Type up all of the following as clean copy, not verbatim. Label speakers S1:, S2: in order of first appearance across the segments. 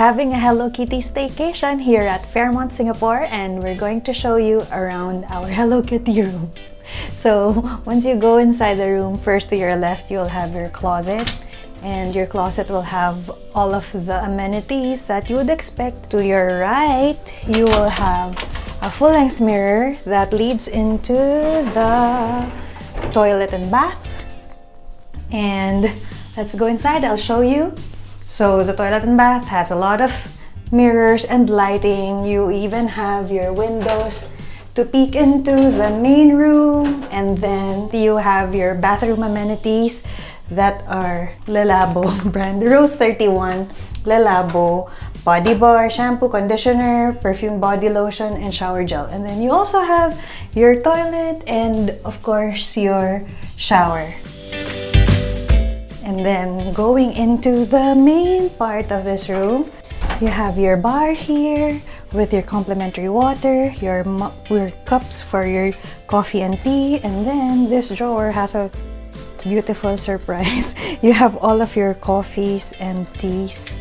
S1: having a Hello Kitty staycation here at Fairmont Singapore, and we're going to show you around our Hello Kitty room. So once you go inside the room, first to your left you'll have your closet, and your closet will have all of the amenities that you would expect. To your right you will have a full-length mirror that leads into the toilet and bath. And let's go inside, I'll show you. So the toilet and bath has a lot of mirrors and lighting. You even have your windows to peek into the main room, and then you have your bathroom amenities that are Le Labo brand, Rose 31, Le Labo, body bar, shampoo, conditioner, perfume body lotion, and shower gel. And then you also have your toilet and of course your shower. And then going into the main part of this room, you have your bar here with your complimentary water, your cups for your coffee and tea, and then this drawer has a beautiful surprise. You have all of your coffees and teas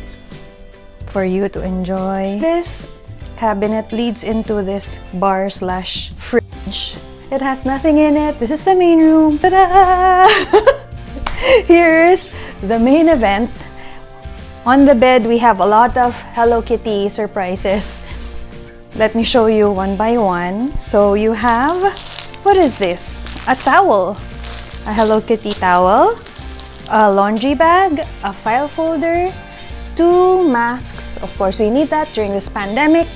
S1: for you to enjoy. This cabinet leads into this bar slash fridge. It has nothing in it. This is the main room. Ta-da! Here's the main event. On the bed, we have a lot of Hello Kitty surprises. Let me show you one by one. So you have, what is this? A towel. A Hello Kitty towel, a laundry bag, a file folder, 2 masks. Of course, we need that during this pandemic.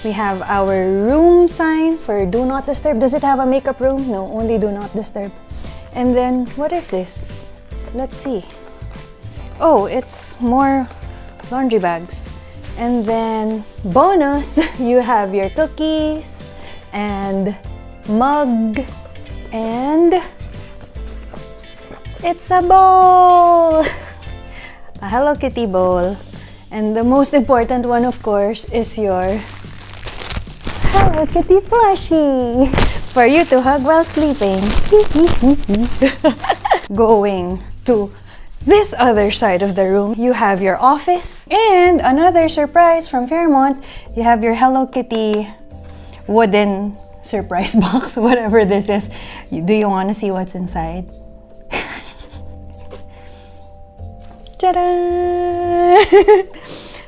S1: We have our room sign for do not disturb. Does it have a makeup room? No, only do not disturb. And then, what is this? Let's see. Oh, it's more laundry bags. And then, bonus, you have your cookies and mug, and it's a bowl! A Hello Kitty bowl. And the most important one, of course, is your Hello Kitty plushie for you to hug while sleeping. Going to this other side of the room, you have your office, and another surprise from Fairmont, you have your Hello Kitty wooden surprise box, whatever this is. Do you want to see what's inside? Ta-da!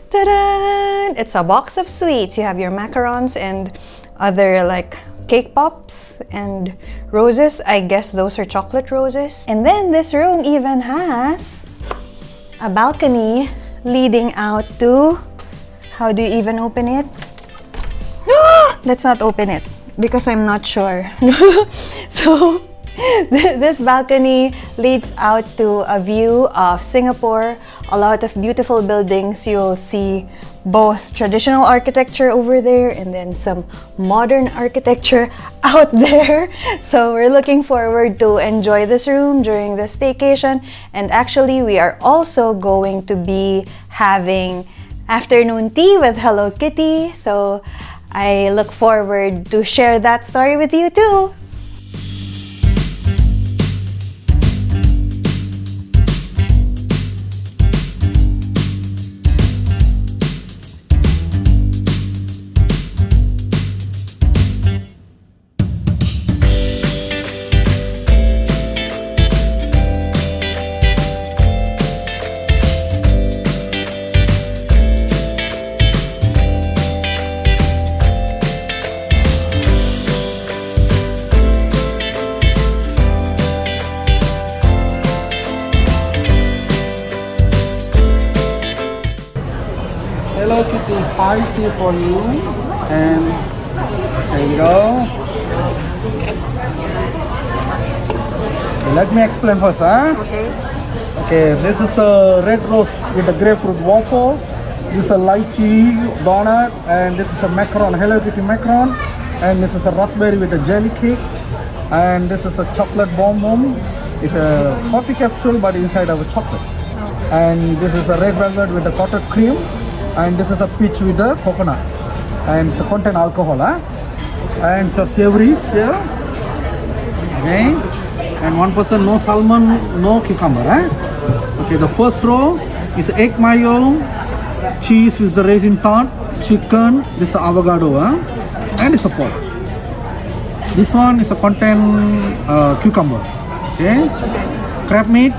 S1: Ta-da! It's a box of sweets. You have your macarons and other like cake pops and roses. I guess those are chocolate roses. And then this room even has a balcony leading out to, how do you even open it? Let's not open it because I'm not sure. So this balcony leads out to a view of Singapore, a lot of beautiful buildings. You'll see both traditional architecture over there and then some modern architecture out there. So we're looking forward to enjoy this room during the staycation. And actually, we are also going to be having afternoon tea with Hello Kitty. So I look forward to share that story with you too.
S2: Hello Kitty high tea for you, and there you go. Let me explain first, huh? Okay, this is a red rose with a grapefruit waffle. This is a lychee donut, and this is a macaron, Hello Kitty macaron, and this is a raspberry with a jelly cake, and this is a chocolate bonbon. It's a coffee capsule but inside of a chocolate. And this is a red velvet with a cottage cream. And this is a peach with a coconut, and it's a contain alcohol, huh? And so savories here, okay? And 1% no salmon, no cucumber, huh? Okay, the first row is egg mayo, cheese with the raisin tart, chicken, this is avocado, and it's a pork. This one is a contain cucumber. Okay? Crab meat,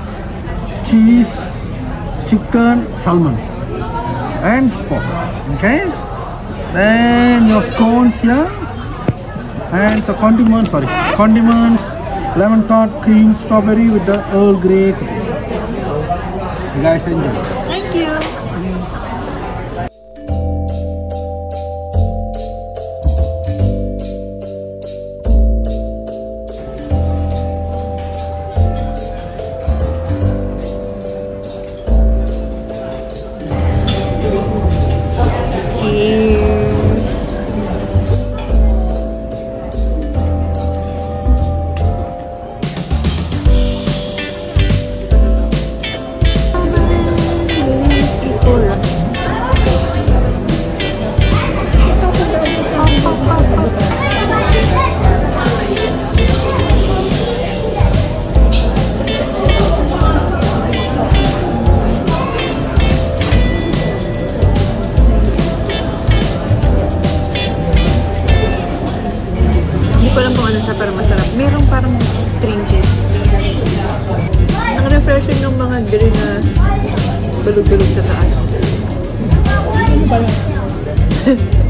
S2: cheese, chicken, salmon, and pork. Okay? Then your scones here, and so condiments, lemon tart, cream, strawberry with the Earl Grey cookies. You guys enjoy.
S1: Thank you.
S3: Hindi ko alam kung ano siya pero masarap. Merong parang cream cheese. Ang refreshing ng mga green na tulog-tulog sa taas.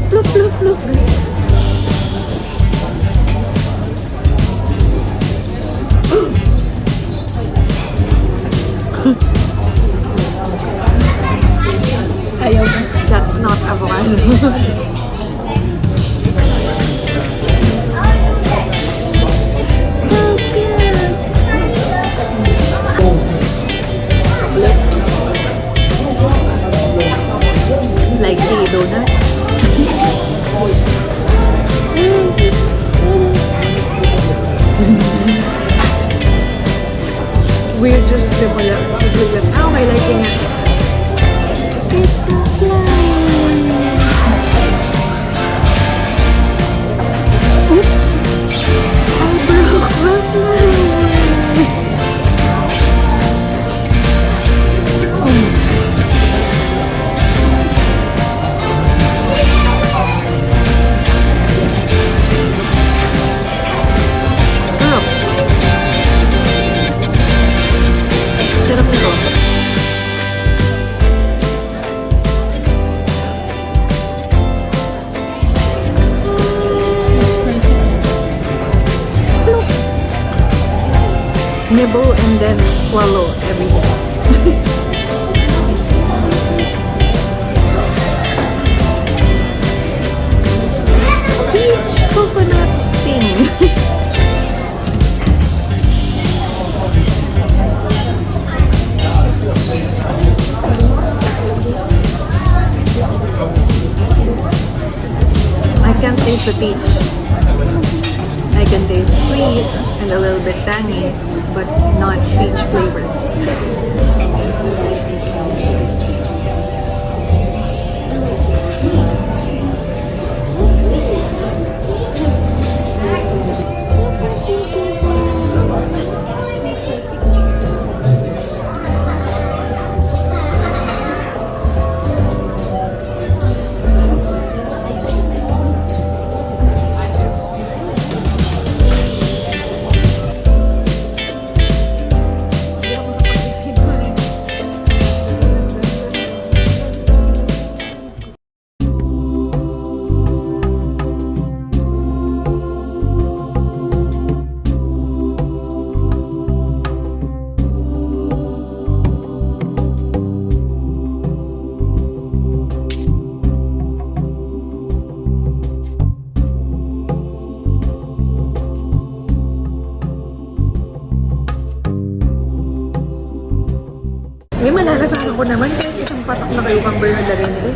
S3: Plup, plup, plup. Ayaw mo. That's not avocado. Like the donut. We're just simple. Oh, my liking it. It's so fly. Oops. I broke my fly. Sarap nito. Nibble and then swallow everything. Peach coconut thing. I can't taste the peach. I can taste sweet and a little bit tangy, but not peach flavor. May malalasahan ko naman kahit isang patak na kayo pang burger na rin nila.